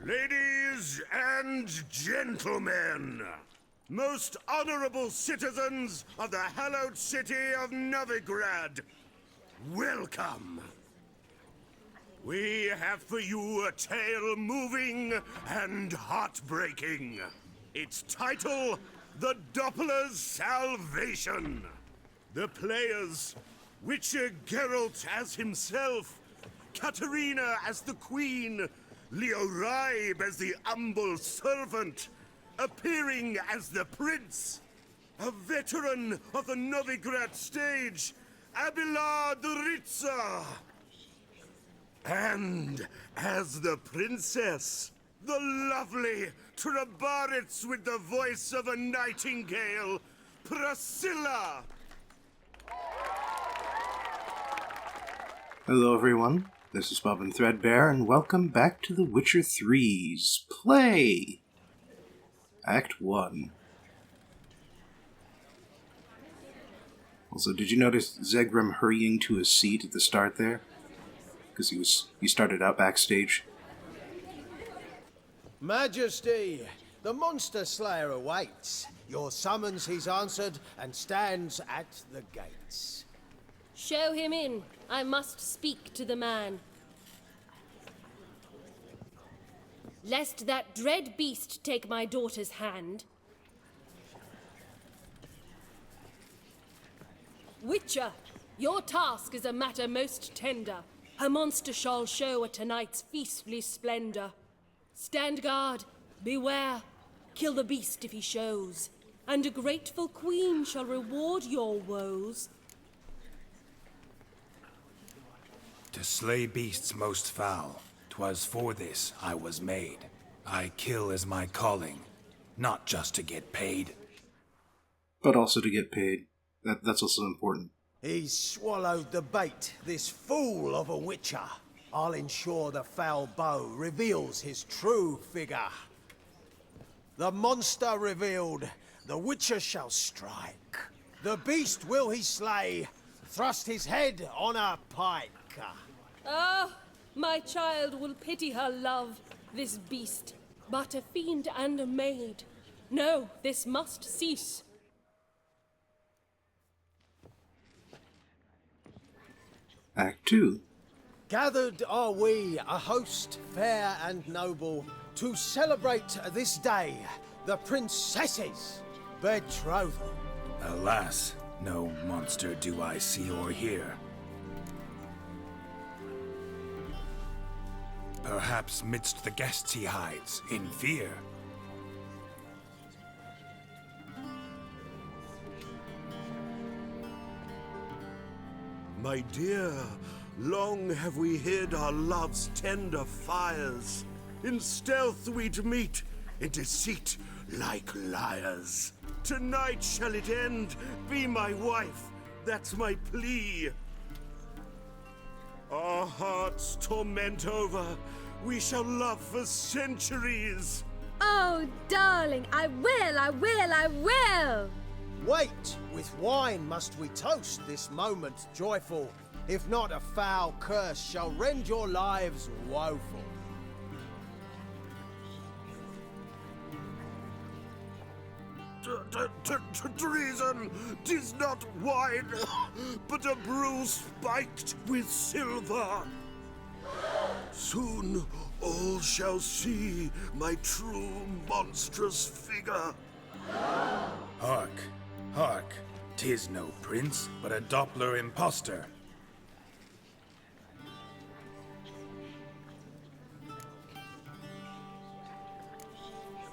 Ladies and gentlemen, most honorable citizens of the hallowed city of Novigrad, welcome. We have for you a tale moving and heartbreaking. Its title, The Doppler's Salvation. The players, Witcher Geralt as himself, Katarina as the Queen, Leo Raib as the humble servant, appearing as the Prince, a veteran of the Novigrad stage, Abelard Ritza, and as the Princess, the lovely Trabaritz with the voice of a nightingale, Priscilla. Hello everyone, this is Bob and Threadbare, and welcome back to The Witcher 3's Play! Act 1. Also, did you notice Zegrim hurrying to his seat at the start there? Because he started out backstage. Majesty, the monster slayer awaits. Your summons he's answered and stands at the gates. Show him in. I must speak to the man. Lest that dread beast take my daughter's hand. Witcher, your task is a matter most tender. A monster shall show at tonight's feastly splendor. Stand guard, beware, kill the beast if he shows, and a grateful queen shall reward your woes. To slay beasts most foul, 'twas for this I was made. I kill as my calling, not just to get paid. But also to get paid. That's also important. He's swallowed the bait, this fool of a witcher. I'll ensure the foul bow reveals his true figure. The monster revealed, the witcher shall strike. The beast will he slay, thrust his head on a pike. Ah, my child will pity her love, this beast, but a fiend and a maid. No, this must cease. Act 2. Gathered are we, a host fair and noble, to celebrate this day, the princess's betrothal. Alas, no monster do I see or hear. Perhaps midst the guests he hides, in fear. My dear, long have we hid our love's tender fires. In stealth we'd meet, in deceit like liars. Tonight shall it end, be my wife, that's my plea. Our hearts torment over, we shall love for centuries. Oh, darling, I will! Wait, with wine must we toast this moment joyful. If not, a foul curse shall rend your lives woeful. Treason! 'Tis not wine, but a brew spiked with silver. Soon all shall see my true monstrous figure. Hark, hark, 'tis no prince, but a doppler impostor.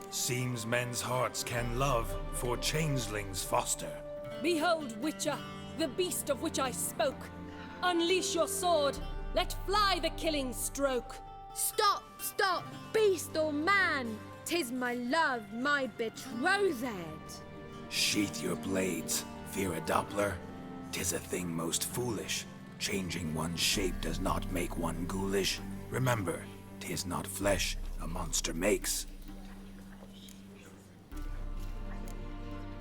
Seems men's hearts can love, for changelings foster. Behold, Witcher, the beast of which I spoke. Unleash your sword. Let fly the killing stroke. Stop, beast or man! 'Tis my love, my betrothed. Sheath your blades, fear a doppler. 'Tis a thing most foolish. Changing one's shape does not make one ghoulish. Remember, 'tis not flesh a monster makes,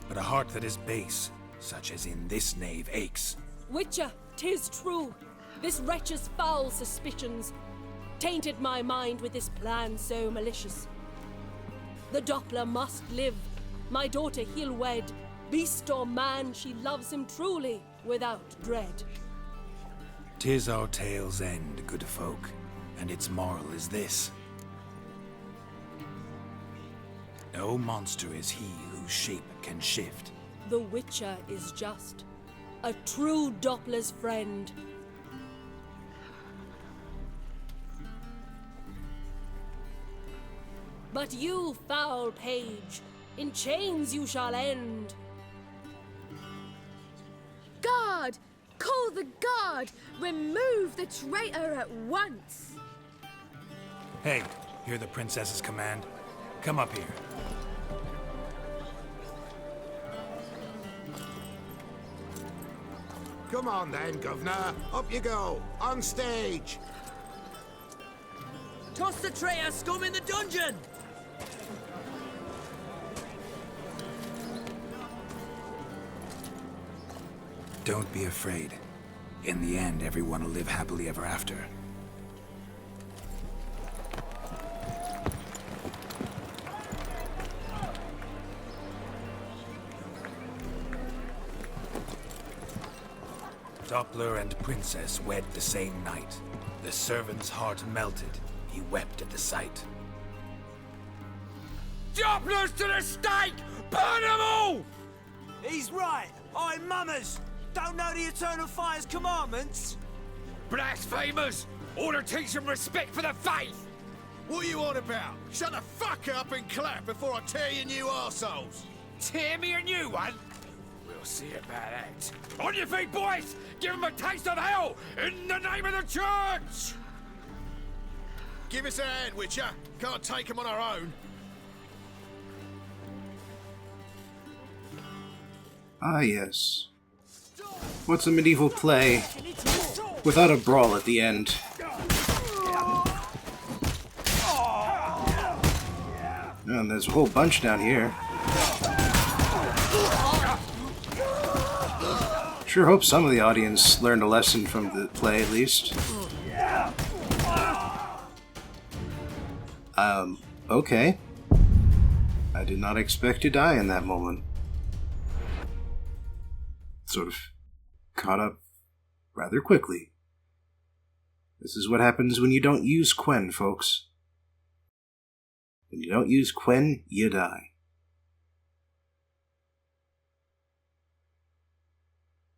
but a heart that is base, such as in this knave aches. Witcher, 'tis true. This wretch's foul suspicions. tainted my mind with this plan so malicious. The Doppler must live. My daughter he'll wed. Beast or man, she loves him truly, without dread. 'Tis our tale's end, good folk, and its moral is this. No monster is he whose shape can shift. The Witcher is just a true Doppler's friend. But you, foul page, in chains you shall end. Guard! Call the guard! Remove the traitor at once! Hey, hear the princess's command? Come up here. Come on then, Governor. Up you go. On stage. Toss the traitor scum in the dungeon! Don't be afraid. In the end, everyone will live happily ever after. Doppler and Princess wed the same night. The servant's heart melted. He wept at the sight. Dopplers to the stake! Burn them all! He's right. I'm mummers. Don't know the Eternal Fire's commandments? Blasphemers! Ought to teach them respect for the faith! What are you on about? Shut the fuck up and clap before I tear you new arseholes. Tear me a new one? We'll see about that. On your feet, boys! Give them a taste of hell in the name of the church! Give us a hand, Witcher. Can't take them on our own. Ah, yes. What's a medieval play without a brawl at the end? And there's a whole bunch down here. Sure hope some of the audience learned a lesson from the play, at least. Okay. I did not expect to die in that moment. Sort of caught up rather quickly. This is what happens when you don't use Quen, folks. When you don't use Quen, you die.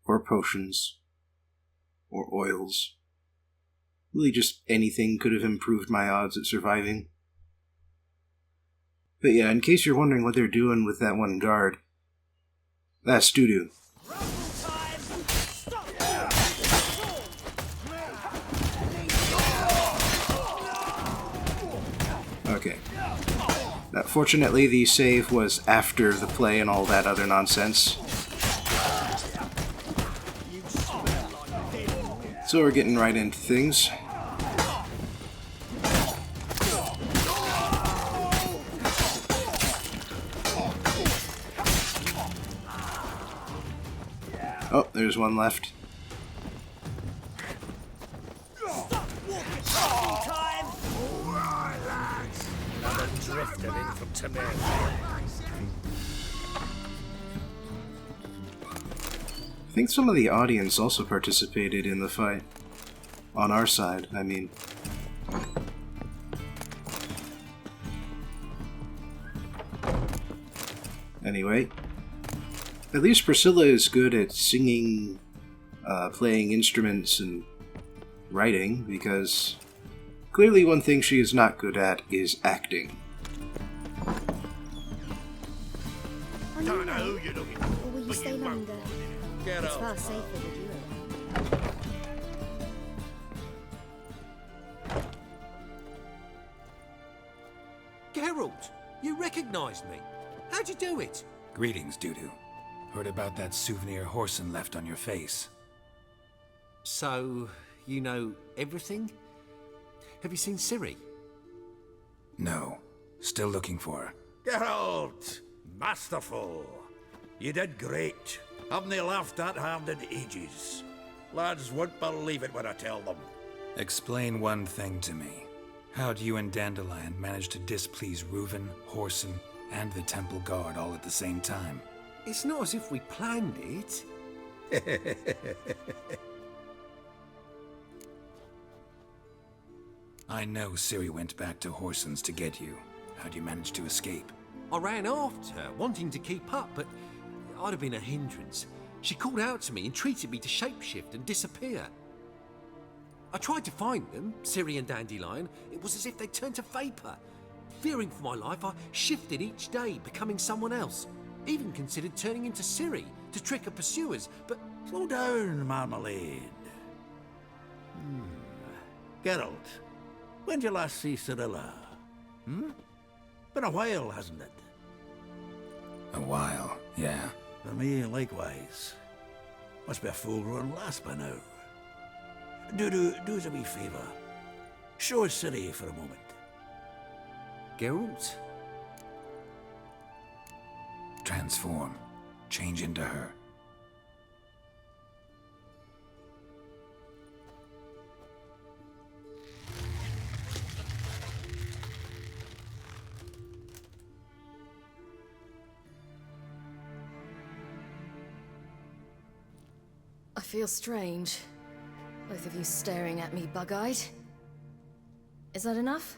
Or potions. Or oils. Really just anything could have improved my odds at surviving. But yeah, in case you're wondering what they're doing with that one guard, that's Dudu. Okay. Now, fortunately, the save was after the play and all that other nonsense. So we're getting right into things. Oh, there's one left. Drifted in from Tamir. I think some of the audience also participated in the fight. On our side, I mean. Anyway, at least Priscilla is good at singing, playing instruments, and writing, because clearly one thing she is not good at is acting. Don't know who you're looking for. Or will you stay longer? It's far safer with you around. Geralt, you recognized me. How'd you do it? Greetings, Dudu. Heard about that souvenir Horson left on your face. So, you know everything? Have you seen Ciri? No. Still looking for her. Geralt! Masterful! You did great. Haven't they laughed that hard in ages? Lads won't believe it when I tell them. Explain one thing to me. How'd you and Dandelion manage to displease Reuven, Whoreson, and the Temple Guard all at the same time? It's not as if we planned it. I know Ciri went back to Whoreson's to get you. How'd you manage to escape? I ran after her, wanting to keep up, but I'd have been a hindrance. She called out to me and treated me to shapeshift and disappear. I tried to find them, Ciri and Dandelion. It was as if they turned to vapour. Fearing for my life, I shifted each day, becoming someone else. Even considered turning into Ciri to trick her pursuers, but... Slow down, Marmalade. Geralt, when did you last see Cirilla? Been a while, hasn't it? A while, yeah. For me, likewise. Must be a full-grown lass by now. Dudu, do us a wee favour. Show us Ciri for a moment. Geralt? Transform. Change into her. I feel strange. Both of you staring at me bug-eyed. Is that enough?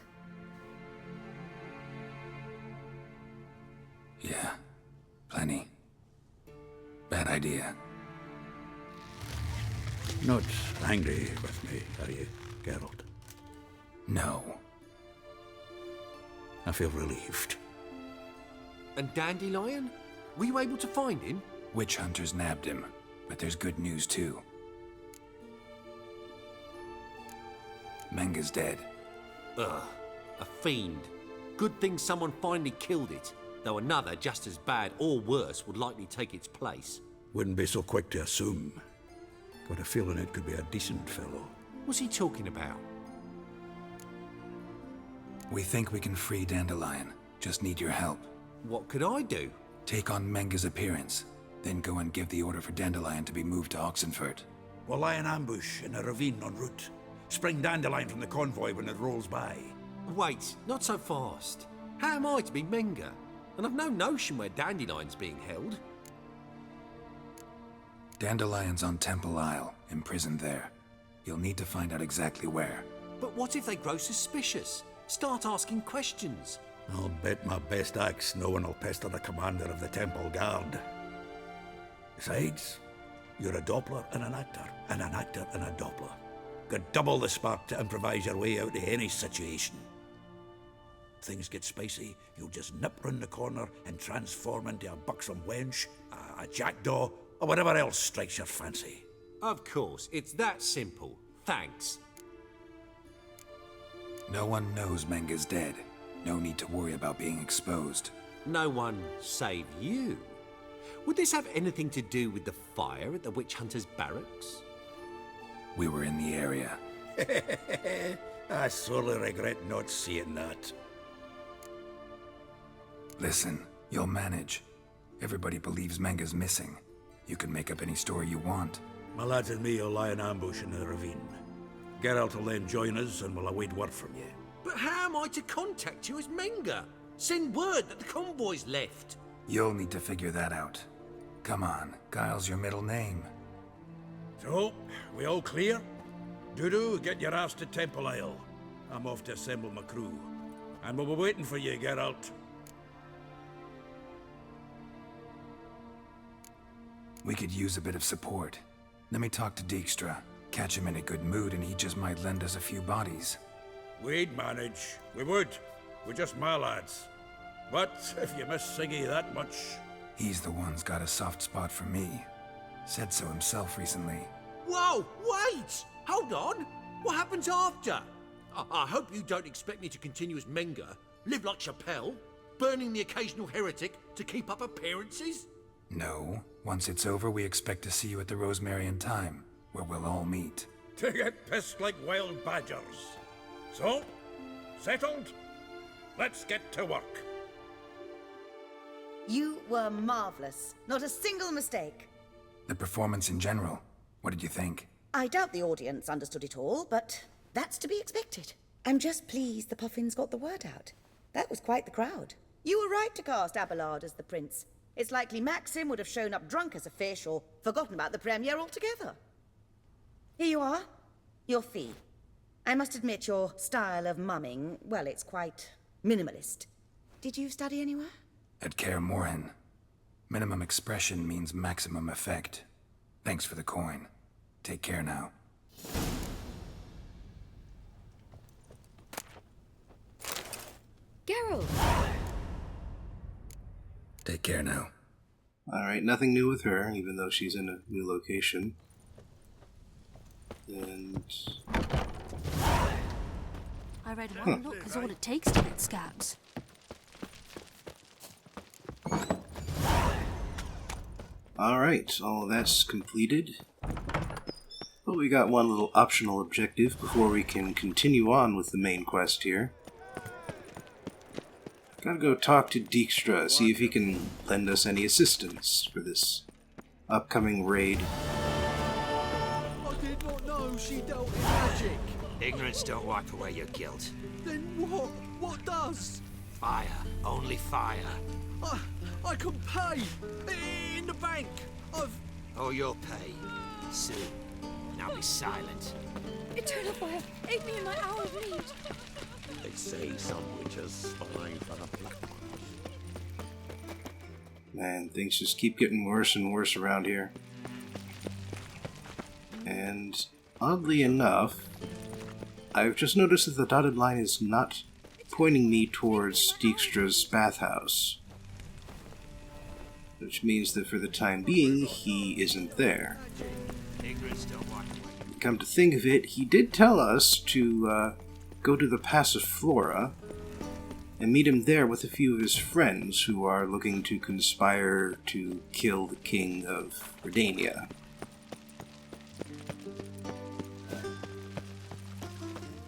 Yeah. Plenty. Bad idea. Not angry with me, are you, Geralt? No. I feel relieved. And Dandelion? Were you able to find him? Witch hunters nabbed him, but there's good news too. Menga's dead. Ugh, a fiend. Good thing someone finally killed it, though another just as bad or worse would likely take its place. Wouldn't be so quick to assume. Got a feeling it could be a decent fellow. What's he talking about? We think we can free Dandelion. Just need your help. What could I do? Take on Menga's appearance, then go and give the order for Dandelion to be moved to Oxenfurt. We'll lie in ambush in a ravine en route. Spring Dandelion from the convoy when it rolls by. Wait, not so fast. How am I to be Menga? And I've no notion where Dandelion's being held. Dandelion's on Temple Isle, imprisoned there. You'll need to find out exactly where. But what if they grow suspicious? Start asking questions? I'll bet my best axe no one will pester the commander of the Temple Guard. Besides, you're a doppler and an actor and a doppler. Got double the spark to improvise your way out of any situation. Things get spicy, you'll just nip round the corner and transform into a buxom wench, a jackdaw, or whatever else strikes your fancy. Of course, it's that simple. Thanks. No one knows Menga's dead. No need to worry about being exposed. No one save you. Would this have anything to do with the fire at the witch hunter's barracks? We were in the area. I sorely regret not seeing that. Listen, you'll manage. Everybody believes Menga's missing. You can make up any story you want. My lads and me will lie in ambush in the ravine. Geralt will then join us and we'll await word from you. But how am I to contact you as Menga? Send word that the convoy's left. You'll need to figure that out. Come on, Guile's your middle name. So, we all clear? Dudu, get your ass to Temple Isle. I'm off to assemble my crew. And we'll be waiting for you, Geralt. We could use a bit of support. Let me talk to Dijkstra. Catch him in a good mood and he just might lend us a few bodies. We'd manage. We would. We're just my lads. But if you miss Siggy that much... He's the one's got a soft spot for me. Said so himself recently. Whoa, wait! Hold on! What happens after? I hope you don't expect me to continue as Menga, live like Chappelle, burning the occasional heretic to keep up appearances? No. Once it's over, we expect to see you at the Rosemary in time, where we'll all meet. To get pissed like wild badgers. So, settled? Let's get to work. You were marvelous. Not a single mistake. The performance in general, what did you think? I doubt the audience understood it all, but that's to be expected. I'm just pleased the Puffins got the word out. That was quite the crowd. You were right to cast Abelard as the prince. It's likely Maxim would have shown up drunk as a fish or forgotten about the premiere altogether. Here you are. Your fee. I must admit your style of mumming, well, it's quite minimalist. Did you study anywhere? At Kaer Morhen, minimum expression means maximum effect. Thanks for the coin. Take care now. Geralt! Take care now. Alright, nothing new with her, even though she's in a new location. And... I read one look is all it takes to get scabs. Alright, all of that's completed. But we got one little optional objective before we can continue on with the main quest here. Gotta go talk to Dijkstra, see if he can lend us any assistance for this upcoming raid. I did not know she dealt in magic. Ignorance don't wipe away your guilt. Then what? What does? Fire. Only fire. I can pay. In the bank. Oh, you'll pay. Soon. Now be silent. Eternal fire, aid me in my hour of need. They say some witches spy for the black ones. Man, things just keep getting worse and worse around here. And oddly enough, I've just noticed that the dotted line is not pointing me towards Dijkstra's bathhouse. Which means that for the time being, he isn't there. Come to think of it, he did tell us to go to the Pass of Flora and meet him there with a few of his friends who are looking to conspire to kill the king of Redania.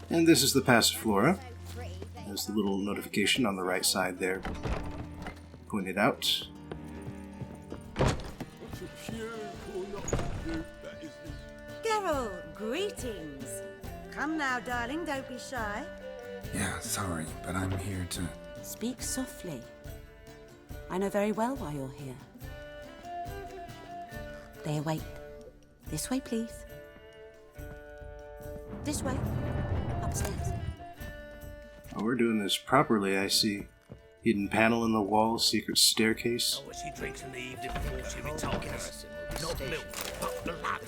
And this is the Pass of Flora. There's the little notification on the right side there pointed out. Geralt, greetings. Come now, darling, don't be shy. Yeah, sorry, but I'm here to... Speak softly. I know very well why you're here. They await. This way, please. This way. Upstairs. Oh, we're doing this properly, I see. Hidden panel in the wall, secret staircase. Oh, she drinks in the evening before she retires. Not milk, but blood.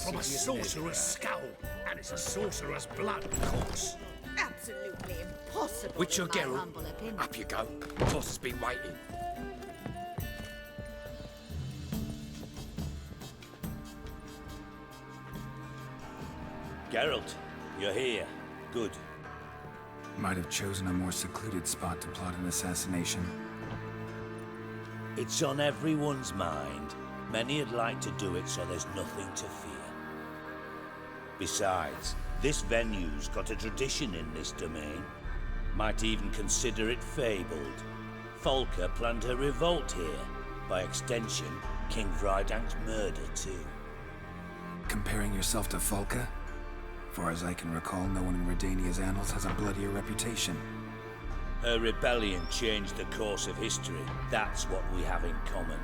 From a sorcerer's skull. And it's a sorcerer's blood, of course. Absolutely impossible. Witcher in my Geralt, humble opinion. up you go. Boss has been waiting. Geralt, you're here. Good. Might have chosen a more secluded spot to plot an assassination. It's on everyone's mind. Many would like to do it, so there's nothing to fear. Besides, this venue's got a tradition in this domain. Might even consider it fabled. Folka planned her revolt here. By extension, King Vrydank's murder too. Comparing yourself to Folka? Far as I can recall, no one in Redania's annals has a bloodier reputation. Her rebellion changed the course of history. That's what we have in common.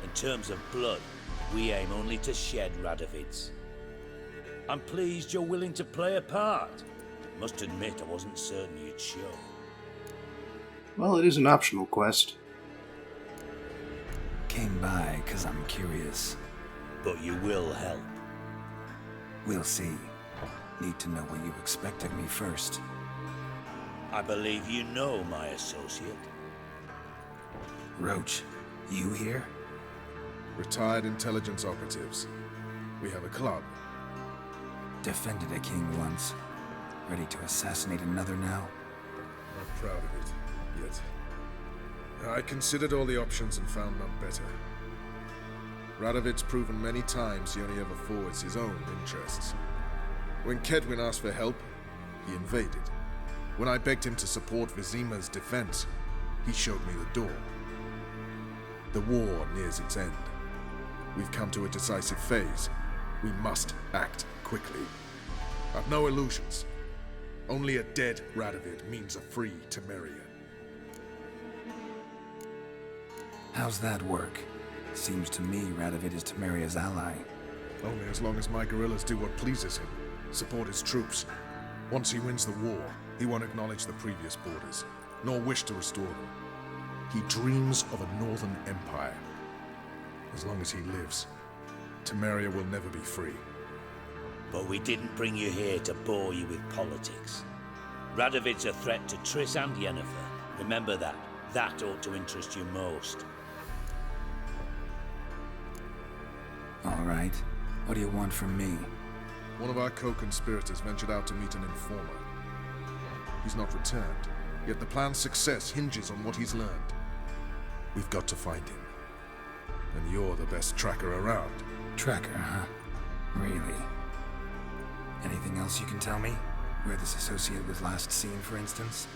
In terms of blood, we aim only to shed Radovid's. I'm pleased you're willing to play a part. Must admit, I wasn't certain you'd show. Well, it is an optional quest. Came by 'cause I'm curious. But you will help. We'll see. Need to know what you expect of me first. I believe you know my associate. Roach, you here? Retired intelligence operatives. We have a club. Defended a king once. Ready to assassinate another now? Not proud of it, yet. I considered all the options and found none better. Radovid's proven many times he only ever forwards his own interests. When Kedwin asked for help, he invaded. When I begged him to support Vizima's defense, he showed me the door. The war nears its end. We've come to a decisive phase. We must act quickly. I've no illusions. Only a dead Radovid means a free Temeria. How's that work? Seems to me Radovid is Temeria's ally. Only as long as my guerrillas do what pleases him, support his troops. Once he wins the war, he won't acknowledge the previous borders, nor wish to restore them. He dreams of a northern empire. As long as he lives, Temeria will never be free. But we didn't bring you here to bore you with politics. Radovid's a threat to Triss and Yennefer. Remember that. That ought to interest you most. All right. What do you want from me? One of our co-conspirators ventured out to meet an informer. He's not returned, yet the plan's success hinges on what he's learned. We've got to find him. And you're the best tracker around. Tracker, huh? Really? Anything else you can tell me? Where this associate was last seen, for instance?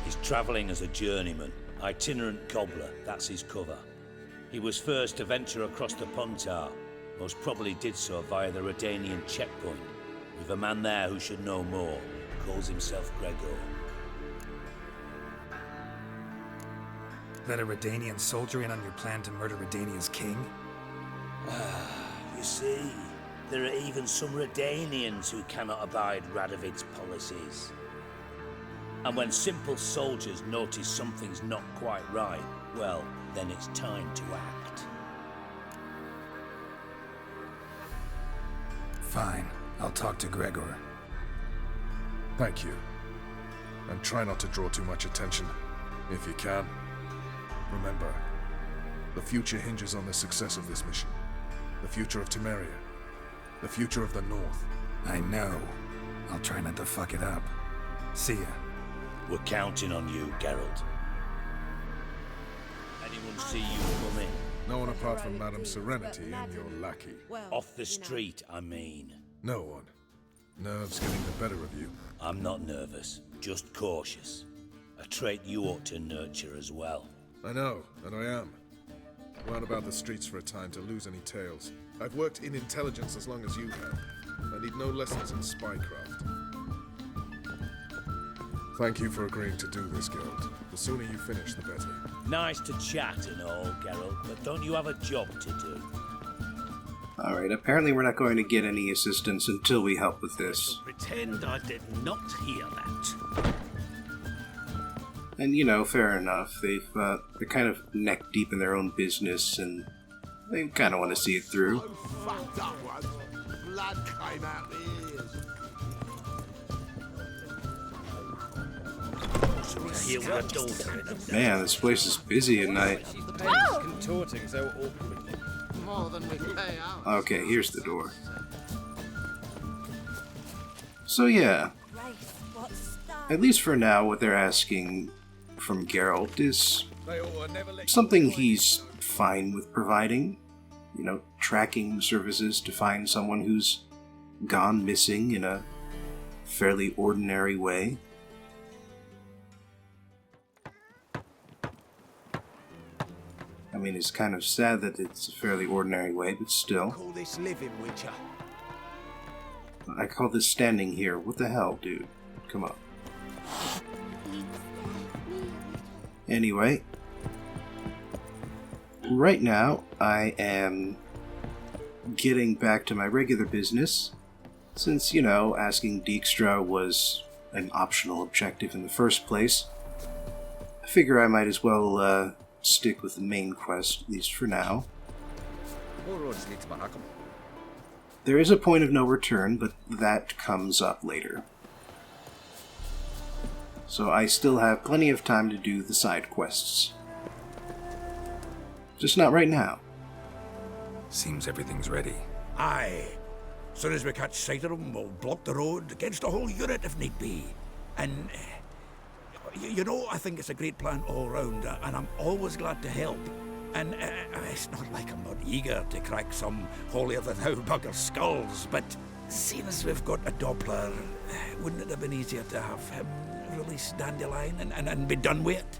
He's traveling as a journeyman. Itinerant cobbler, that's his cover. He was first to venture across the Pontar. Most probably did so via the Redanian checkpoint. With a man there who should know more. Calls himself Gregor. Let a Redanian soldier in on your plan to murder Redania's king? You see, there are even some Redanians who cannot abide Radovid's policies. And when simple soldiers notice something's not quite right, well, then it's time to act. Fine. I'll talk to Gregor. Thank you. And try not to draw too much attention, if you can. Remember, the future hinges on the success of this mission. The future of Temeria. The future of the North. I know. I'll try not to fuck it up. See ya. We're counting on you, Geralt. Anyone see you come in? No one apart from Madame Serenity and your lackey. Off the street, I mean. No one. Nerves getting the better of you. I'm not nervous, just cautious. A trait you ought to nurture as well. I know, and I am. Round about the streets for a time to lose any tales. I've worked in intelligence as long as you have. I need no lessons in spycraft. Thank you for agreeing to do this, Geralt. The sooner you finish, the better. Nice to chat and all, Geralt, but don't you have a job to do? Alright, apparently we're not going to get any assistance until we help with this. Pretend I did not hear that. And, you know, fair enough. They're kind of neck deep in their own business, and they kind of want to see it through. Fucked up one. Blood came out the ears. Man, this place is busy at night. Contorting so awkwardly. More than we pay out. Okay, here's the door. So yeah, at least for now, what they're asking from Geralt is something he's fine with providing. You know, tracking services to find someone who's gone missing in a fairly ordinary way. I mean, it's kind of sad that it's a fairly ordinary way, but still. Call this living, Witcher. I call this standing here. What the hell, dude? Come on. Anyway, right now I am getting back to my regular business, since, you know, asking Dijkstra was an optional objective in the first place. I figure I might as well stick with the main quest, at least for now. There is a point of no return, but that comes up later. So I still have plenty of time to do the side quests. Just not right now. Seems everything's ready. Aye. Soon as we catch sight of them, we'll block the road against a whole unit if need be. And, you know, I think it's a great plan all round, and I'm always glad to help. And it's not like I'm not eager to crack some holier-than-thou bugger skulls, but seeing as we've got a doppler, wouldn't it have been easier to have him release Dandelion and be done with it?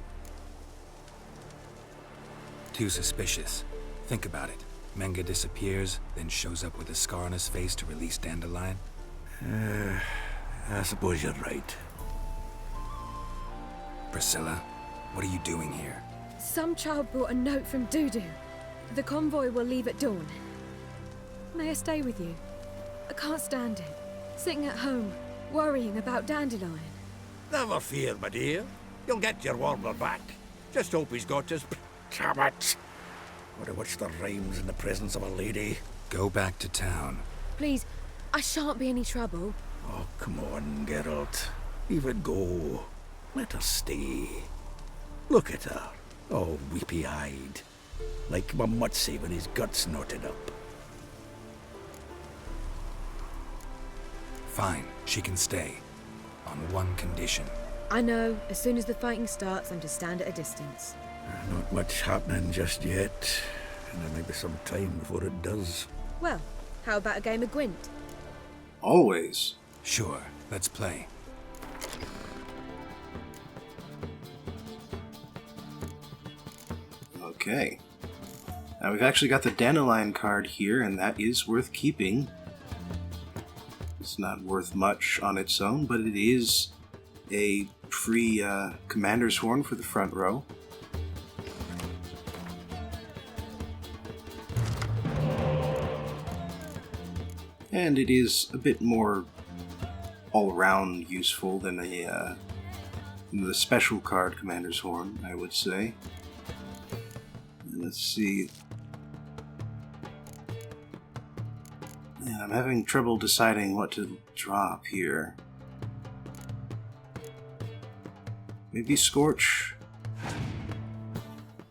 Too suspicious. Think about it. Menga disappears, then shows up with a scar on his face to release Dandelion. I suppose you're right. Priscilla, what are you doing here? Some child brought a note from Dudu. The convoy will leave at dawn. May I stay with you? I can't stand it. Sitting at home, worrying about Dandelion. Never fear, my dear. You'll get your warbler back. Just hope he's got his... Damn it! Wonder what's the rhymes in the presence of a lady? Go back to town. Please, I shan't be any trouble. Oh, come on, Geralt. Leave it go. Let her stay. Look at her, all weepy-eyed. Like my mutsy when his gut's knotted up. Fine, she can stay. On one condition. I know, as soon as the fighting starts, I'm to stand at a distance. Not much happening just yet. And there may be some time before it does. Well, how about a game of Gwent? Always. Sure, let's play. Okay. Now we've actually got the Dandelion card here, and that is worth keeping. It's not worth much on its own, but it is a free commander's horn for the front row. And it is a bit more all-round useful than the special card commander's horn, I would say. And let's see. Yeah, I'm having trouble deciding what to drop here. Maybe Scorch.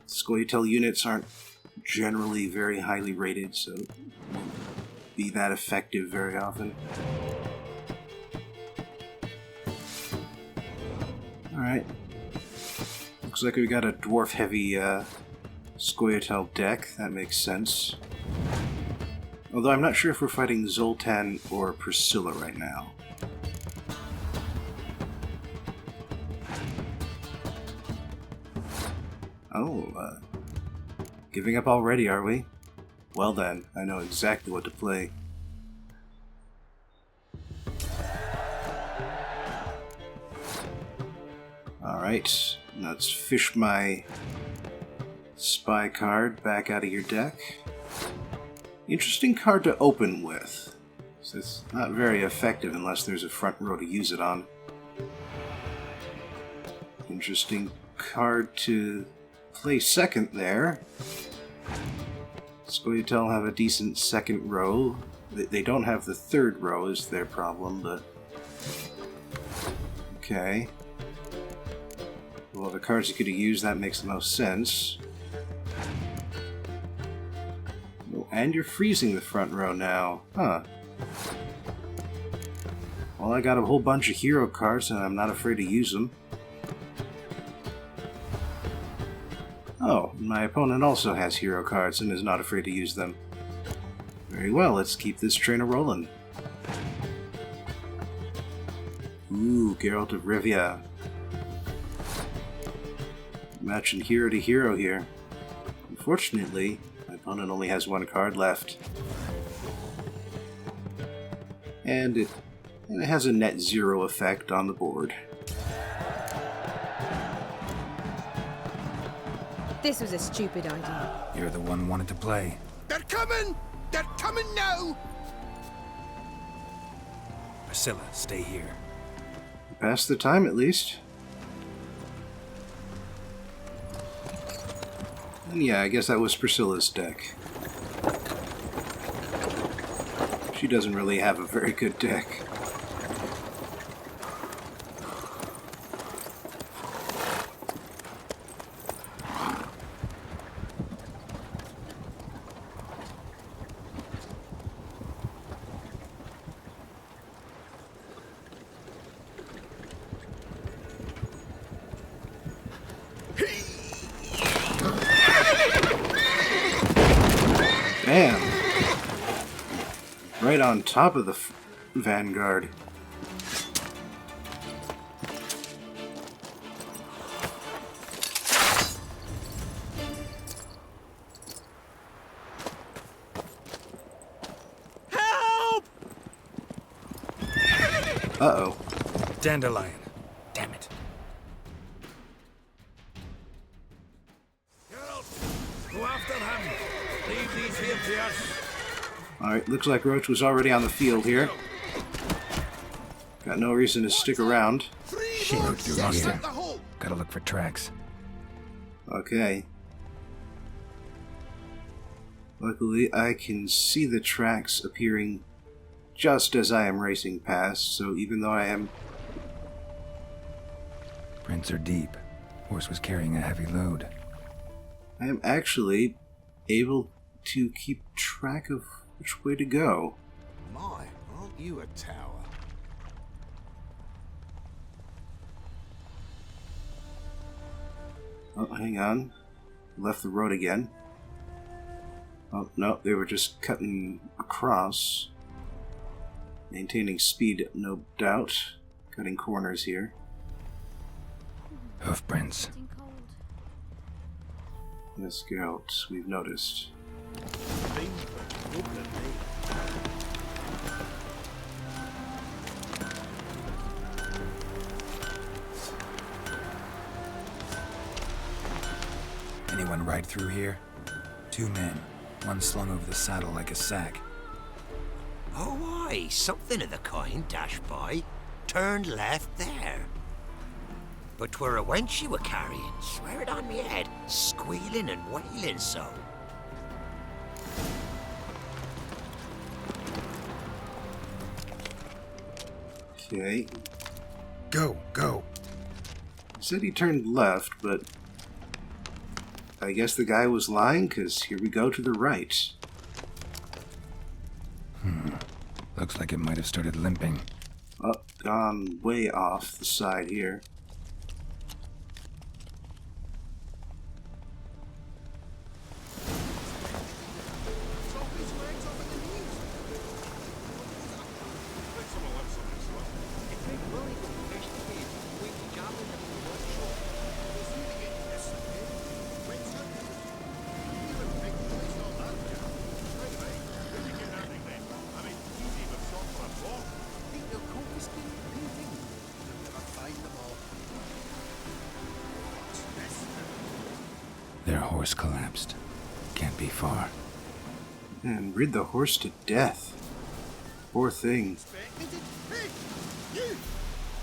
Scoia'tael units aren't generally very highly rated, so it won't be that effective very often. Alright. Looks like we got a dwarf-heavy Scoia'tael deck. That makes sense. Although I'm not sure if we're fighting Zoltan or Priscilla right now. Oh, giving up already, are we? Well then, I know exactly what to play. Alright, let's fish my spy card back out of your deck. Interesting card to open with. So it's not very effective unless there's a front row to use it on. Interesting card to play second there. Scoia'tael have a decent second row. They don't have the third row is their problem, but... Okay. Well, the cards you could have used, that makes the most sense. Oh, and you're freezing the front row now. Huh. Well, I got a whole bunch of hero cards, and I'm not afraid to use them. Oh, my opponent also has hero cards and is not afraid to use them. Very well, let's keep this train a-rolling. Ooh, Geralt of Rivia. Matching hero to hero here. Unfortunately, my opponent only has one card left. And it has a net zero effect on the board. This was a stupid idea. You're the one wanted to play. They're coming! They're coming now! Priscilla, stay here. Pass the time at least. And yeah, I guess that was Priscilla's deck. She doesn't really have a very good deck. Damn. Right on top of the Vanguard. Help! Uh-oh. Dandelion. Damn it. Go after him. Leave these here to us. Alright, looks like Roach was already on the field here. Got no reason to stick around. Shit, lost him. Gotta look for tracks. Okay. Luckily, I can see the tracks appearing just as I am racing past, so even though I am... Prints are deep. Horse was carrying a heavy load. I am actually able to keep track of which way to go. My, aren't you a tower? Oh, hang on. Left the road again. Oh, no, they were just cutting across. Maintaining speed, no doubt. Cutting corners here. Hoof prints. The scouts, we've noticed. Anyone ride through here? 2 men. One slung over the saddle like a sack. Oh, aye, something of the kind dashed by. Turned left there. But 'twere a wench you were carrying, swear it on me head, squealing and wailing so. Okay. Go, go. He said he turned left, but I guess the guy was lying, because here we go to the right. Looks like it might have started limping. Oh, gone way off the side here. Their horse collapsed. Can't be far. And rid the horse to death. Poor thing. Hey, you!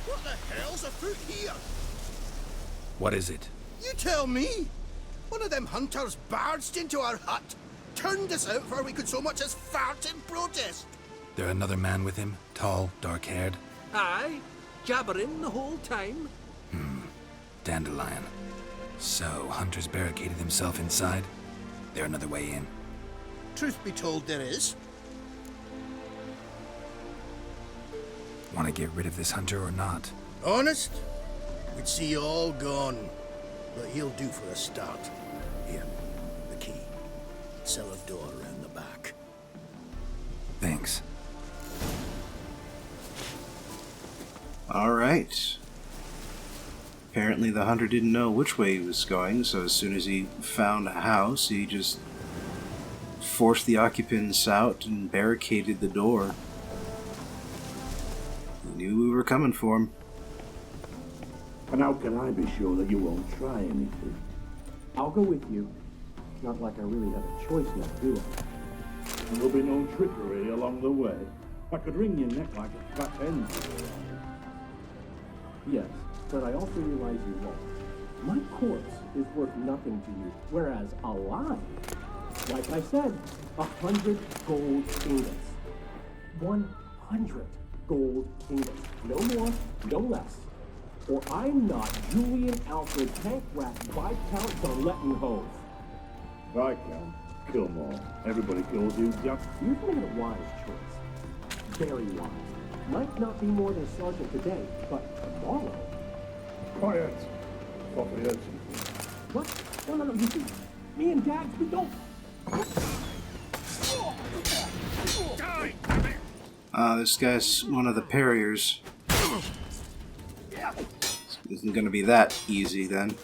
What the hell's afoot here? What is it? You tell me! One of them hunters barged into our hut, turned us out before we could so much as fart in protest. There another man with him? Tall, dark-haired? Aye, jabbering the whole time. Dandelion. So, Hunter's barricaded himself inside? There another way in? Truth be told, there is. Want to get rid of this hunter or not? Honest? We'd see you all gone. But he'll do for a start. Here, the key. Cellar door around the back. Thanks. Alright. Apparently the hunter didn't know which way he was going, so as soon as he found a house, he just forced the occupants out and barricaded the door. He knew we were coming for him. And how can I be sure that you won't try anything? I'll go with you. Not like I really have a choice now, do I? There'll be no trickery along the way. I could wring your neck like a fat hen. Yes, but I also realize you won't. My corpse is worth nothing to you, whereas alive, like I said, 100 gold ingots. 100 gold ingots. No more, no less. Or I'm not Julian Alfred Tank Rat Viscount Dunlettenhove. Viscount, kill them all. Everybody kills you, Jack. You've made a wise choice. Very wise. Might not be more than sergeant today, but tomorrow. Quiet. Thought we heard something. What? No, you see, me and Dags, we don't. This guy's one of the parriers. Isn't gonna be that easy then.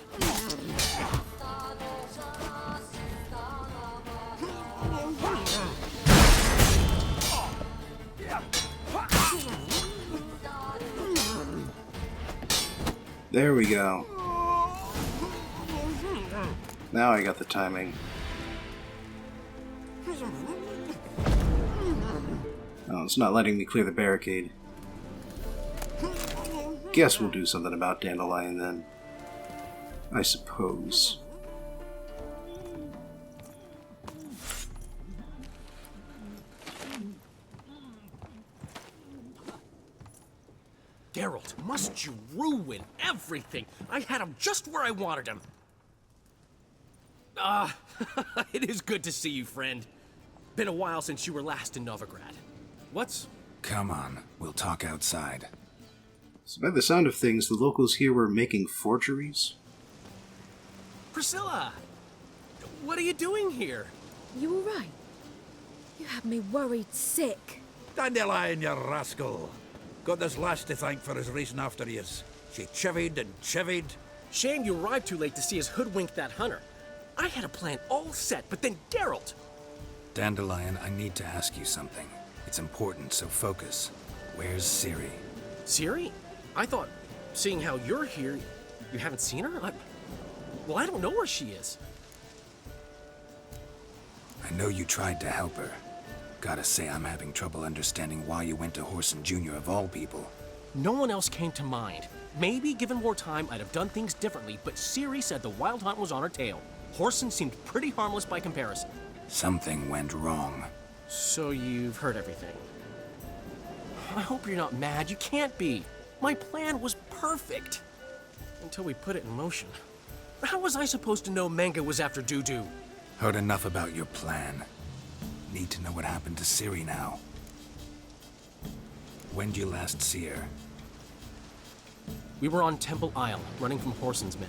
There we go. Now I got the timing. Oh, it's not letting me clear the barricade. Guess we'll do something about Dandelion then. I suppose. Geralt, must you ruin everything? I had him just where I wanted him. It is good to see you, friend. Been a while since you were last in Novigrad. What's... Come on, we'll talk outside. So by the sound of things, the locals here were making forgeries? Priscilla! What are you doing here? You alright? You had me worried sick. Dandelion, you rascal! Got this lass to thank for his racing after yous. She chivied and chivied. Shame you arrived too late to see us hoodwink that hunter. I had a plan all set, but then Geralt... Dandelion, I need to ask you something. It's important, so focus. Where's Ciri? Ciri? I thought, seeing how you're here, you haven't seen her? Well, I don't know where she is. I know you tried to help her. Gotta say, I'm having trouble understanding why you went to Whoreson Jr. of all people. No one else came to mind. Maybe, given more time, I'd have done things differently, but Ciri said the Wild Hunt was on her tail. Whoreson seemed pretty harmless by comparison. Something went wrong. So you've heard everything. I hope you're not mad. You can't be. My plan was perfect. Until we put it in motion. How was I supposed to know Manga was after Dudu? Heard enough about your plan. Need to know what happened to Ciri now. When'd you last see her? We were on Temple Isle, running from Whoreson's men.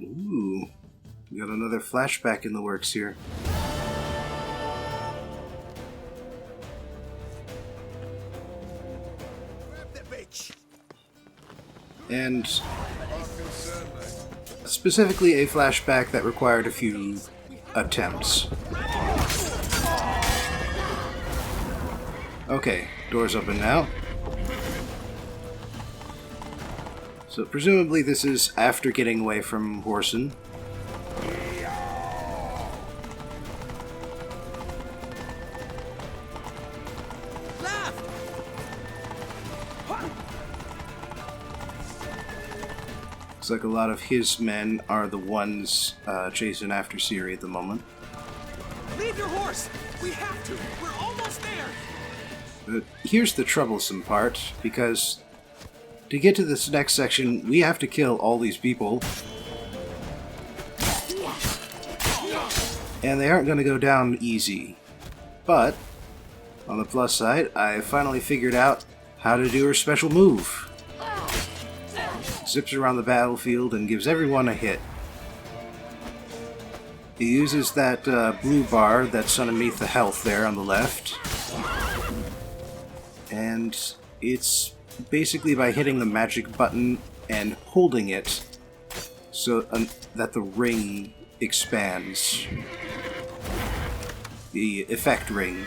Ooh, we got another flashback in the works here. And specifically a flashback that required a few attempts. Okay, door's open now. So presumably this is after getting away from Whoreson. Looks like a lot of his men are the ones chasing after Ciri at the moment. Leave your horse! We have to! We're almost there! But here's the troublesome part, because to get to this next section, we have to kill all these people. And they aren't going to go down easy. But, on the plus side, I finally figured out how to do her special move. Zips around the battlefield and gives everyone a hit. He uses that blue bar that's underneath the health there on the left. And it's basically by hitting the magic button and holding it so that the ring expands. The effect ring.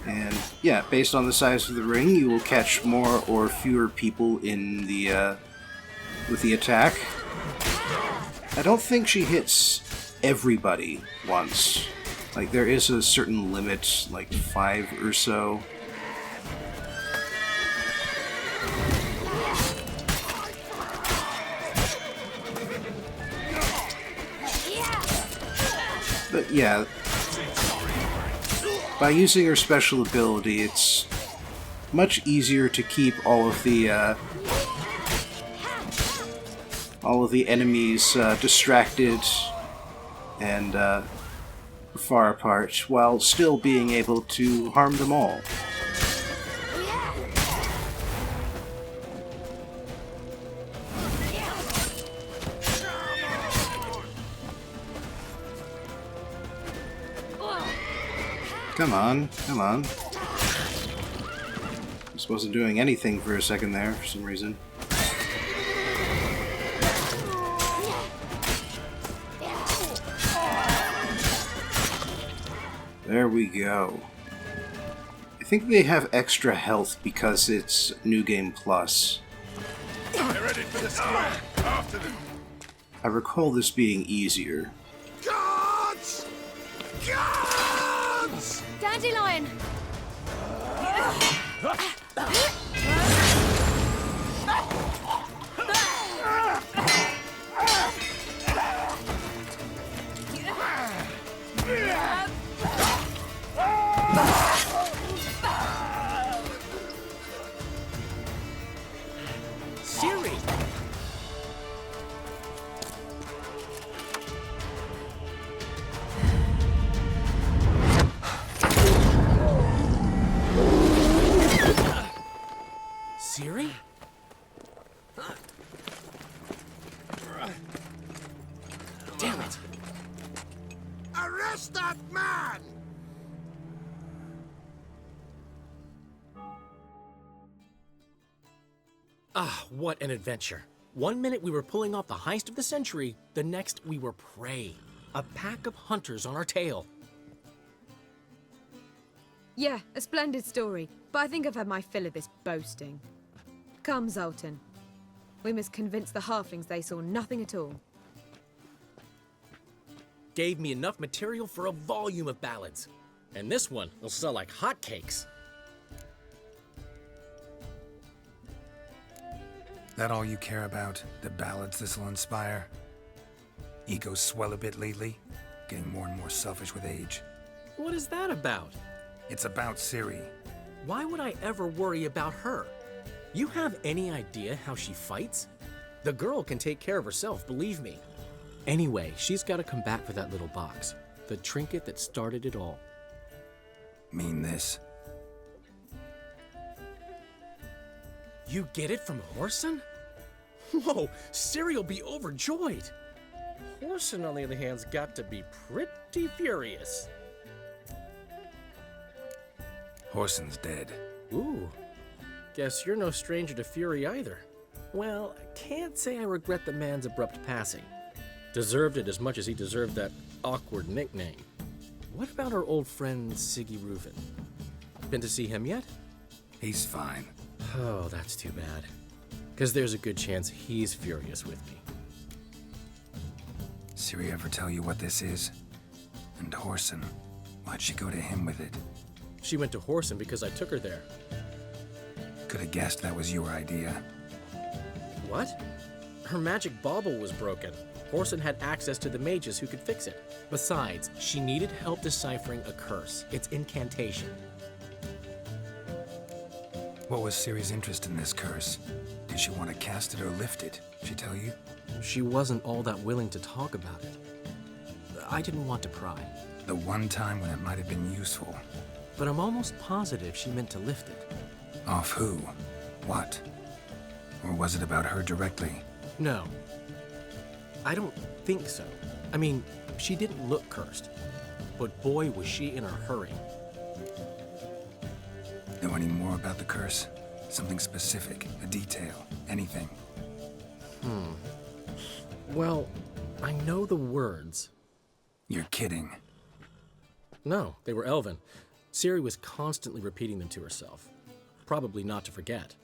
And yeah, based on the size of the ring, you will catch more or fewer people in the with the attack. I don't think she hits everybody once. Like, there is a certain limit, like 5 or so. But yeah, by using her special ability, it's much easier to keep all of the enemies distracted and far apart, while still being able to harm them all. Come on, come on. Just wasn't doing anything for a second there for some reason. There we go. I think they have extra health because it's New Game Plus. They're ready for the square. After them. I recall this being easier. Guards! Guards! Dandelion! Ciri! Ciri? Damn it! Arrest that man! Ah, what an adventure. 1 minute we were pulling off the heist of the century, the next we were prey. A pack of hunters on our tail. Yeah, a splendid story, but I think I've had my fill of this boasting. Come, Zoltan. We must convince the halflings they saw nothing at all. Gave me enough material for a volume of ballads. And this one will sell like hotcakes. That all you care about? The ballads this'll inspire? Egos swell a bit lately? Getting more and more selfish with age. What is that about? It's about Ciri. Why would I ever worry about her? You have any idea how she fights? The girl can take care of herself, believe me. Anyway, she's got to come back for that little box. The trinket that started it all. Mean this? You get it from Whoreson? Whoa, Ciri will be overjoyed. Whoreson, on the other hand's got to be pretty furious. Whoreson's dead. Ooh, guess you're no stranger to fury either. Well, I can't say I regret the man's abrupt passing. Deserved it as much as he deserved that awkward nickname. What about our old friend Siggy Reuven? Been to see him yet? He's fine. Oh, that's too bad. Because there's a good chance he's furious with me. Ciri ever tell you what this is? And Whoreson, why'd she go to him with it? She went to Whoreson because I took her there. Could have guessed that was your idea. What? Her magic bauble was broken. Whoreson had access to the mages who could fix it. Besides, she needed help deciphering a curse. It's incantation. What was Ciri's interest in this curse? Did she want to cast it or lift it? She tell you? She wasn't all that willing to talk about it. I didn't want to pry. The one time when it might have been useful. But I'm almost positive she meant to lift it. Off who? What? Or was it about her directly? No. I don't think so. I mean, she didn't look cursed. But boy, was she in a hurry. Know any more about the curse? Something specific, a detail, anything? Well, I know the words. You're kidding. No, they were Elven. Ciri was constantly repeating them to herself. Probably not to forget.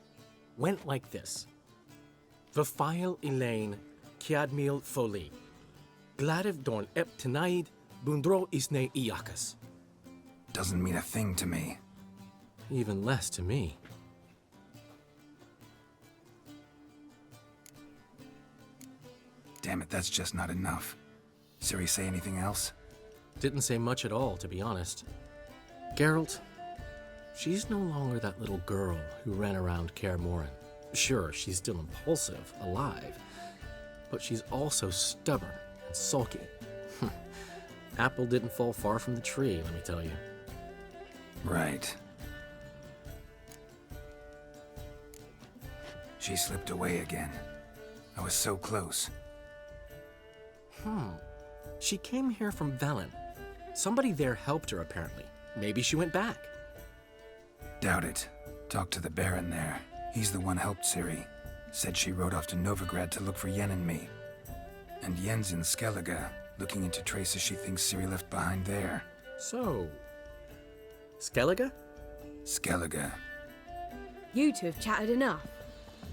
Went like this. Vafile Elaine, Kiadmil Foli. Gladiv Dorn Ep Tenaid, Bundro Isne Iakas. Doesn't mean a thing to me. Even less to me. Damn it, that's just not enough. Ciri say anything else? Didn't say much at all, to be honest. Geralt, she's no longer that little girl who ran around Kaer Morhen. Sure, she's still impulsive, alive, but she's also stubborn and sulky. Apple didn't fall far from the tree, let me tell you. Right. She slipped away again. I was so close. She came here from Velen. Somebody there helped her, apparently. Maybe she went back. Doubt it. Talked to the Baron there. He's the one helped Ciri. Said she rode off to Novigrad to look for Yen and me. And Yen's in Skellige, looking into traces she thinks Ciri left behind there. So... Skellige? Skellige. You two have chatted enough.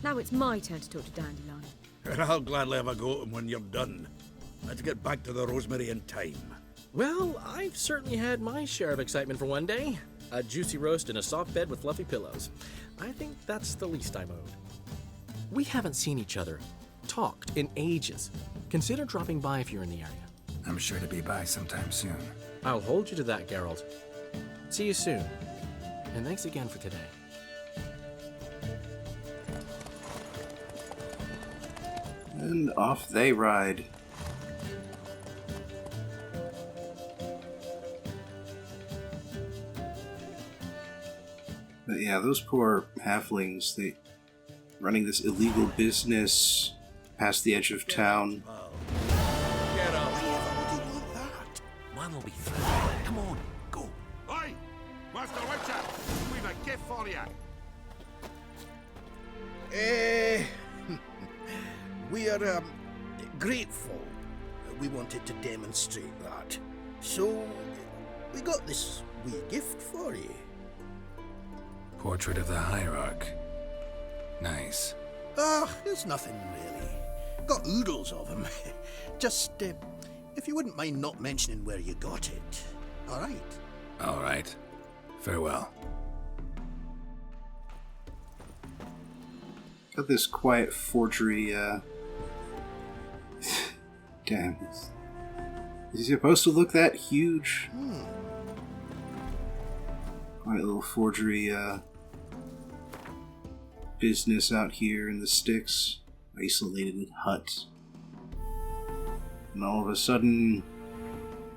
Now it's my turn to talk to Dandelion. And I'll gladly have a go at him when you're done. Let's get back to the Rosemary in time. Well, I've certainly had my share of excitement for one day. A juicy roast in a soft bed with fluffy pillows. I think that's the least I'm owed. We haven't seen each other, talked in ages. Consider dropping by if you're in the area. I'm sure to be by sometime soon. I'll hold you to that, Geralt. See you soon. And thanks again for today. And off they ride. But yeah, those poor halflings, they running this illegal business past the edge of town. Get up. Man will be through. Come on, go. Oi! Master Witcher, we've a gift for you. We are grateful. We wanted to demonstrate that. So, we got this wee gift for you. Portrait of the Hierarch. Nice. There's nothing really. Got oodles of them. Just, if you wouldn't mind not mentioning where you got it. All right? All right. Farewell. Got this quiet forgery, Damn. Is he supposed to look that huge? Quiet little forgery, business out here in the sticks. Isolated hut. And all of a sudden,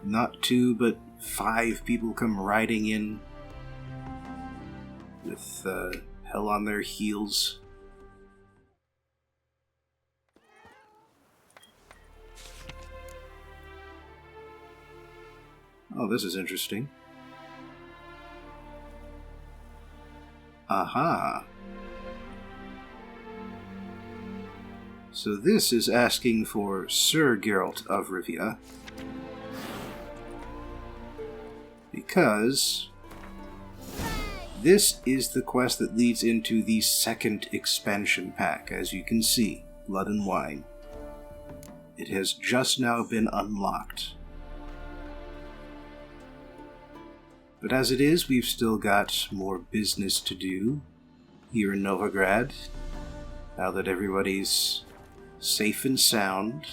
not 2, but 5 people come riding in with hell on their heels. Oh, this is interesting. Aha. So this is asking for Sir Geralt of Rivia. Because this is the quest that leads into the second expansion pack, as you can see, Blood and Wine. It has just now been unlocked. But as it is, we've still got more business to do here in Novigrad, now that everybody's safe and sound.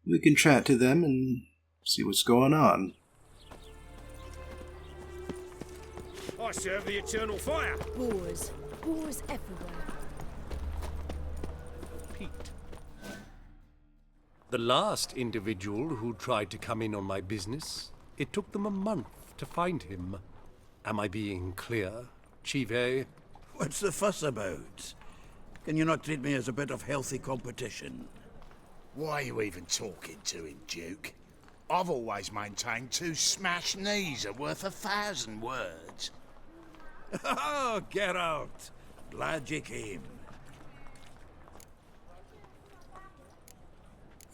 We can chat to them and see what's going on. I serve the eternal fire. Boars. Boars everywhere. The last individual who tried to come in on my business, it took them a month to find him. Am I being clear, Chive? What's the fuss about? Can you not treat me as a bit of healthy competition? Why are you even talking to him, Duke? I've always maintained 2 smashed knees are worth 1,000 words. Oh, get out! Glad you came.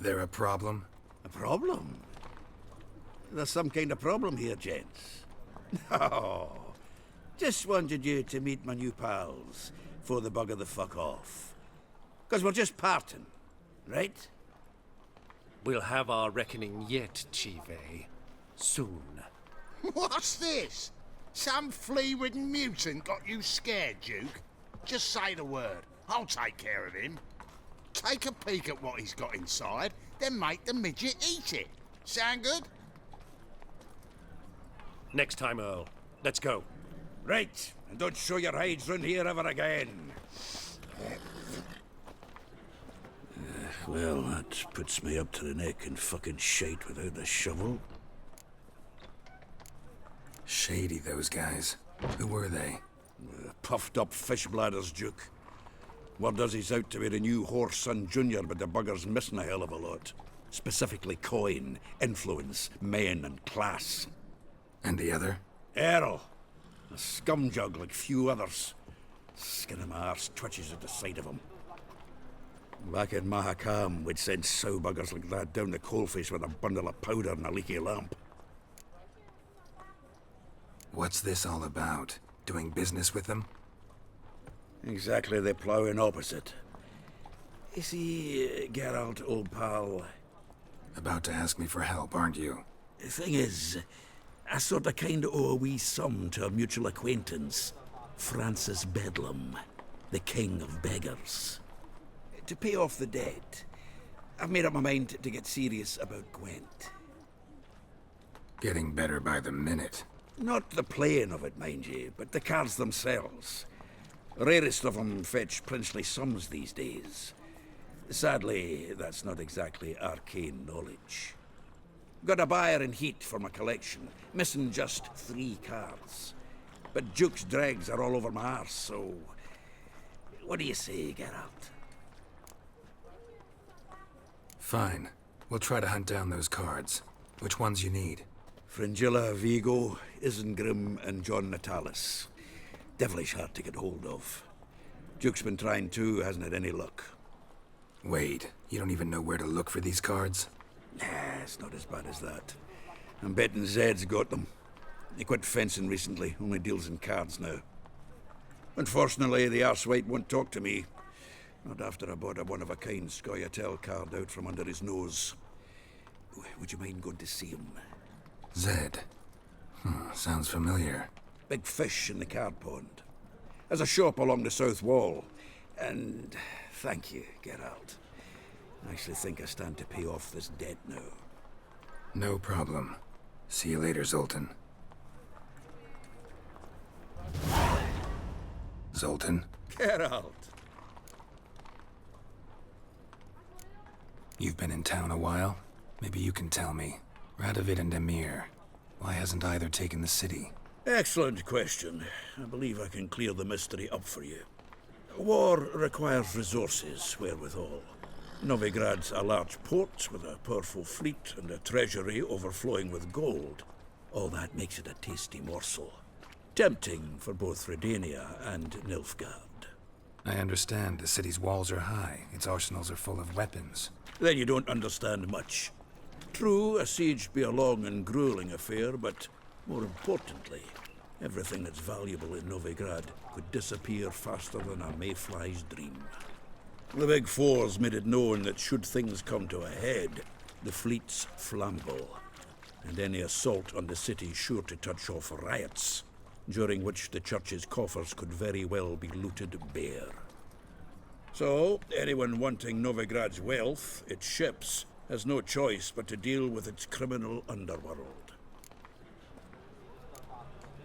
There a problem? A problem? There's some kind of problem here, gents. No. Just wanted you to meet my new pals before they bugger the fuck off. 'Cause we're just parting, right? We'll have our reckoning yet, Chive. Soon. What's this? Some flea-ridden mutant got you scared, Duke? Just say the word. I'll take care of him. Take a peek at what he's got inside, then make the midget eat it. Sound good? Next time, Earl. Let's go. Right, and don't show your hides round here ever again. Well, that puts me up to the neck in fucking shite without the shovel. Shady, those guys. Who were they? Puffed up fish bladders, Duke. Word does he's out to be the new Horse Son Jr., but the bugger's missing a hell of a lot. Specifically coin, influence, men, and class. And the other? Earl. A scumjug like few others. Skin of my arse twitches at the sight of him. Back in Mahakam, we'd send sow buggers like that down the coalface with a bundle of powder and a leaky lamp. What's this all about? Doing business with them? Exactly the ploughing opposite. You see, Geralt, old pal... About to ask me for help, aren't you? The thing is, I sort of kind of owe a wee sum to a mutual acquaintance, Francis Bedlam, the king of beggars. To pay off the debt, I've made up my mind to get serious about Gwent. Getting better by the minute. Not the playing of it, mind you, but the cards themselves. Rarest of them fetch princely sums these days. Sadly, that's not exactly arcane knowledge. Got a buyer in heat for my collection, missing just 3 cards. But Duke's dregs are all over my arse, so... What do you say, Geralt? Fine. We'll try to hunt down those cards. Which ones you need? Fringilla, Vigo, Isengrim, and John Natalis. Devilish hard to get hold of. Duke's been trying too, hasn't had any luck. Wait, you don't even know where to look for these cards? Nah, it's not as bad as that. I'm betting Zed's got them. He quit fencing recently, only deals in cards now. Unfortunately, the arsewite won't talk to me. Not after I bought a one-of-a-kind Scoia'tael card out from under his nose. Would you mind going to see him? Zed. Sounds familiar. Big fish in the card pond. Has a shop along the south wall. And thank you, Geralt. I actually think I stand to pay off this debt now. No problem. See you later, Zoltan. Zoltan? Geralt! You've been in town a while? Maybe you can tell me. Radovid and Emir. Why hasn't either taken the city? Excellent question. I believe I can clear the mystery up for you. War requires resources, wherewithal. Novigrad's a large port with a powerful fleet and a treasury overflowing with gold. All that makes it a tasty morsel. Tempting for both Redania and Nilfgaard. I understand the city's walls are high. Its arsenals are full of weapons. Then you don't understand much. True, a siege be a long and grueling affair, but more importantly, everything that's valuable in Novigrad could disappear faster than a mayfly's dream. The Big Four's made it known that should things come to a head, the fleet's flammable, and any assault on the city's sure to touch off riots, during which the church's coffers could very well be looted bare. So, anyone wanting Novigrad's wealth, its ships, has no choice but to deal with its criminal underworld.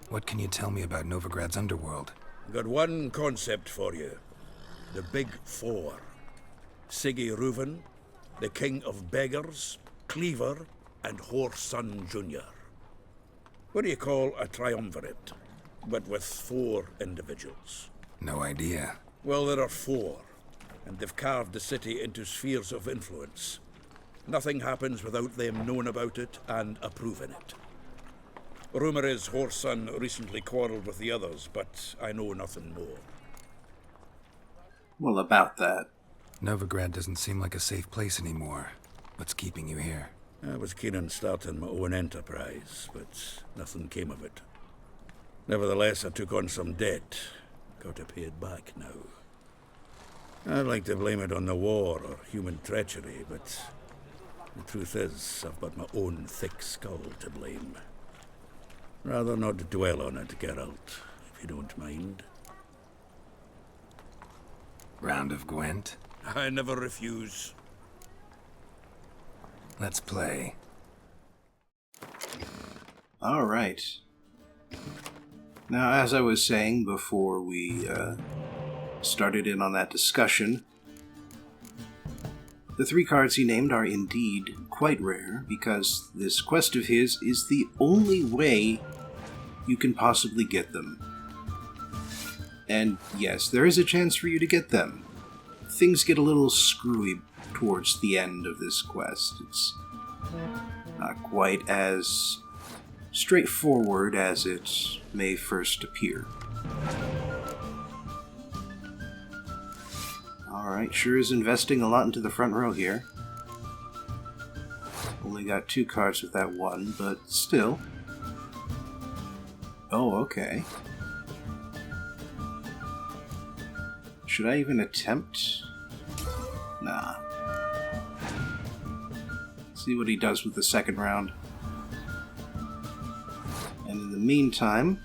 What can you tell me about Novigrad's underworld? Got one concept for you. The Big Four. Siggy Reuven, the King of Beggars, Cleaver, and Whoreson Jr. What do you call a triumvirate, but with 4 individuals? No idea. Well, there are 4, and they've carved the city into spheres of influence. Nothing happens without them knowing about it and approving it. Rumor is Whoreson recently quarreled with the others, but I know nothing more. Well, about that. Novigrad doesn't seem like a safe place anymore. What's keeping you here? I was keen on starting my own enterprise, but nothing came of it. Nevertheless, I took on some debt. Got to pay it back now. I'd like to blame it on the war or human treachery, but the truth is, I've got my own thick skull to blame. Rather not dwell on it, Geralt, if you don't mind. Round of Gwent? I never refuse. Let's play. All right. Now, as I was saying before we started in on that discussion, the 3 cards he named are indeed quite rare, because this quest of his is the only way you can possibly get them. And yes, there is a chance for you to get them. Things get a little screwy towards the end of this quest. It's not quite as straightforward as it may first appear. Alright, sure is investing a lot into the front row here. Only got 2 cards with that one, but still. Oh, okay. Should I even attempt? Nah. See what he does with the second round. And in the meantime,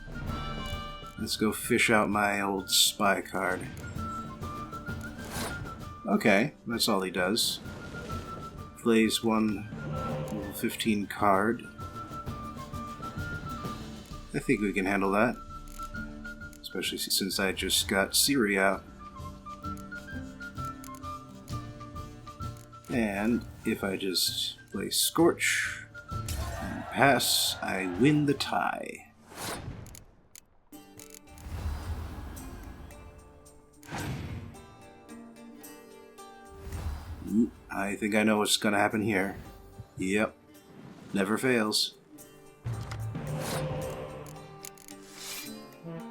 let's go fish out my old spy card. Okay, that's all he does. Plays one level 15 card. I think we can handle that. Especially since I just got Ciri out. And if I just play Scorch and pass, I win the tie. I think I know what's gonna happen here. Yep. Never fails.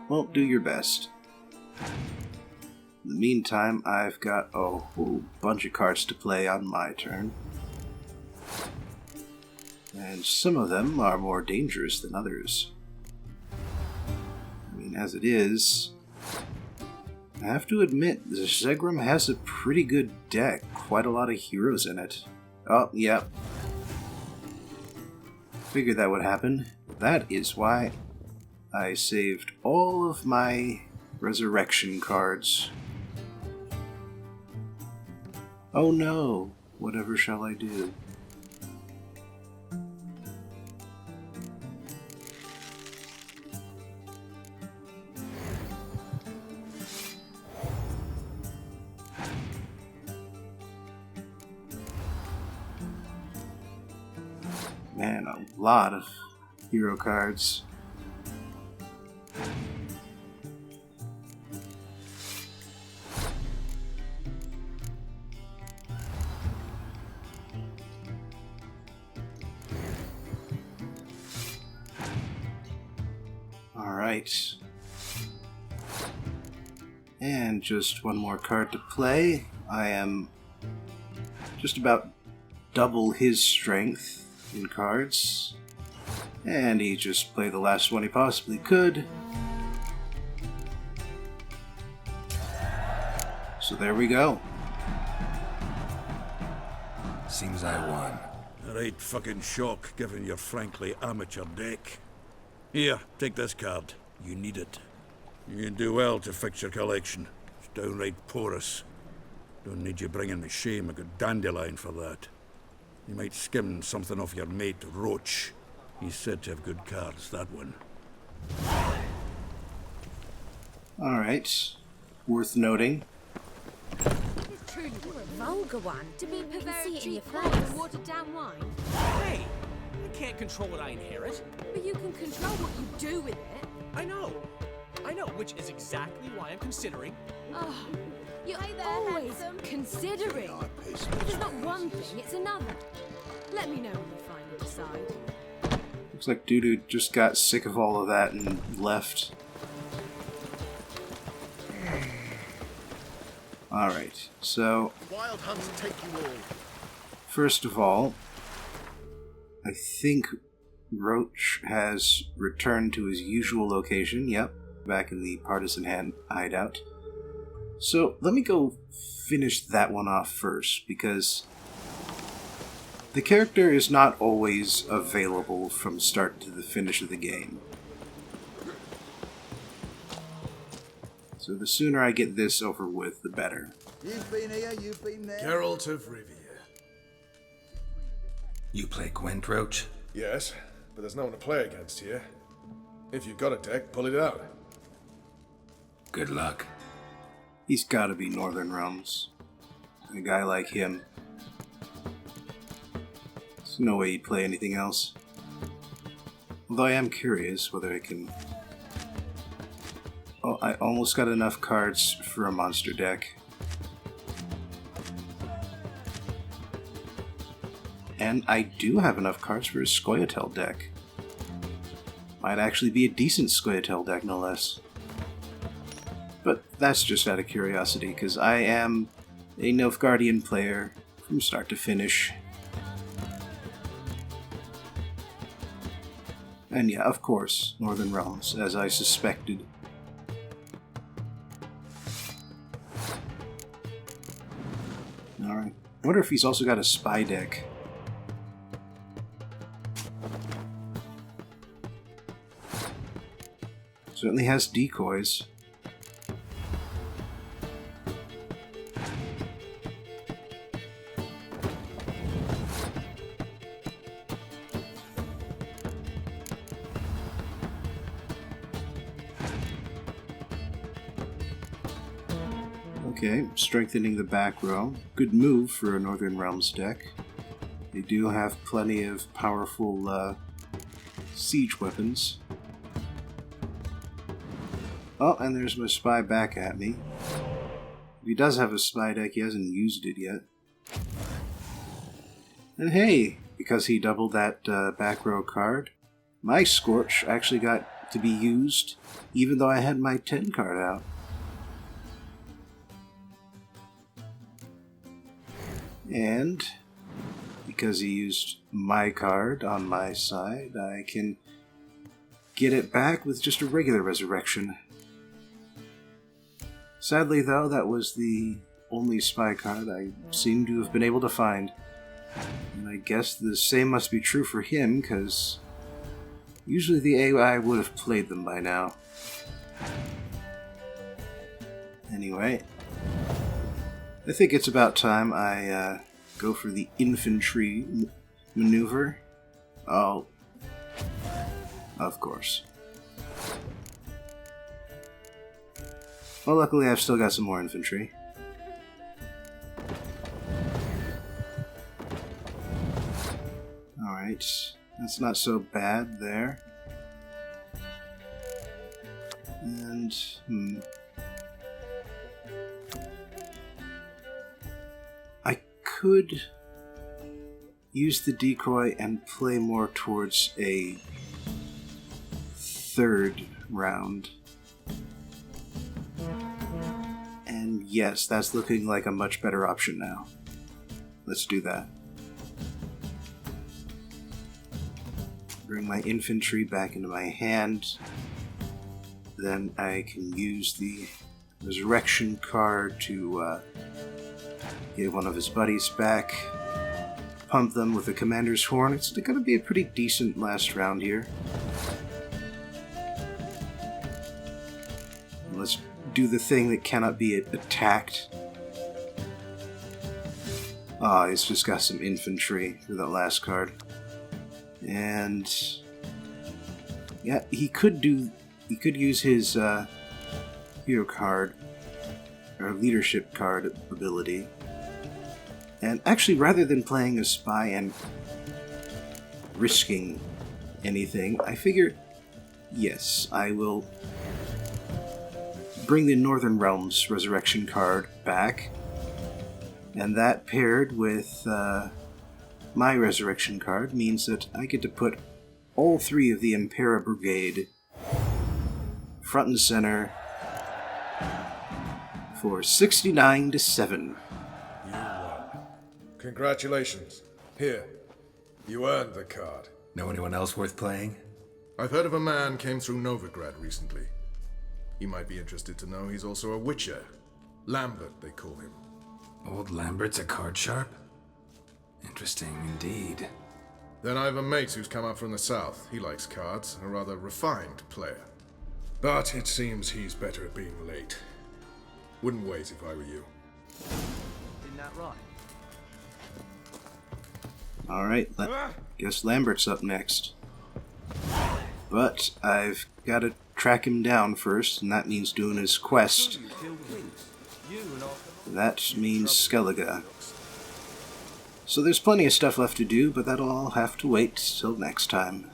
Well, do your best. In the meantime, I've got a whole bunch of cards to play on my turn. And some of them are more dangerous than others. I mean, as it is, I have to admit, the Zegram has a pretty good deck. Quite a lot of heroes in it. Oh, yep. Figured that would happen. That is why I saved all of my resurrection cards. Oh no, whatever shall I do? Man, a lot of hero cards. Alright. And just one more card to play. I am just about double his strength in cards. And he just played the last one he possibly could. So there we go. Seems I won. A right fucking shock, given your frankly amateur deck. Here, take this card. You need it. You can do well to fix your collection. It's downright porous. Don't need you bringing me shame. I got Dandelion for that. You might skim something off your mate, Roach. He's said to have good cards, that one. Alright. Worth noting. Truly, you're a vulgar one. To be purveying cheap clothes and watered down wine. Hey! I can't control what I inherit. But you can control what you do with it. I know, which is exactly why I'm considering. Oh, you're always considering. If it's not one thing, it's another. Let me know when you finally decide. Looks like Dudu just got sick of all of that and left. Alright, so Wild hunts take you all. First of all, I think Roach has returned to his usual location. Yep, back in the partisan hideout. So let me go finish that one off first, because the character is not always available from start to the finish of the game. So the sooner I get this over with, the better. You've been here, you've been there. Geralt of Rivia. You play Gwent, Roach? Yes, but there's no one to play against here. If you've got a deck, pull it out. Good luck. He's gotta be Northern Realms. A guy like him. There's no way he'd play anything else. Although I am curious whether I can... Oh, I almost got enough cards for a monster deck. And I do have enough cards for a Scoia'tael deck. Might actually be a decent Scoia'tael deck, no less. But that's just out of curiosity, because I am a Nilfgaardian player from start to finish. And yeah, of course, Northern Realms, as I suspected. Alright. I wonder if he's also got a spy deck. Certainly has decoys. Okay, strengthening the back row. Good move for a Northern Realms deck. They do have plenty of powerful siege weapons. Oh, and there's my spy back at me. If he does have a spy deck, he hasn't used it yet. And hey, because he doubled that back row card, my Scorch actually got to be used, even though I had my 10 card out. And because he used my card on my side, I can get it back with just a regular resurrection. Sadly, though, that was the only spy card I seem to have been able to find. And I guess the same must be true for him, because usually the AI would have played them by now. Anyway, I think it's about time I go for the infantry maneuver. Oh, of course. Well, luckily I've still got some more infantry. Alright, that's not so bad there. And, I could use the decoy and play more towards a third round. And yes, that's looking like a much better option now. Let's do that. Bring my infantry back into my hand. Then I can use the resurrection card to get one of his buddies back. Pump them with the commander's horn. It's going to be a pretty decent last round here. Let's do the thing that cannot be attacked. Ah, he's just got some infantry for that last card. And yeah, he could use his hero card or leadership card ability. And actually, rather than playing a spy and risking anything, I figure, yes, I will bring the Northern Realms Resurrection card back, and that paired with my Resurrection card means that I get to put all three of the Impera Brigade front and center for 69-7. You won. Congratulations. Here, you earned the card. Know anyone else worth playing? I've heard of a man came through Novigrad recently. You might be interested to know he's also a witcher. Lambert, they call him. Old Lambert's a card sharp? Interesting indeed. Then I have a mate who's come up from the south. He likes cards, a rather refined player. But it seems he's better at being late. Wouldn't wait if I were you. Isn't that right? Alright, guess Lambert's up next. But I've got to track him down first, and that means doing his quest. That means Skellige. So there's plenty of stuff left to do, but that'll all have to wait till next time.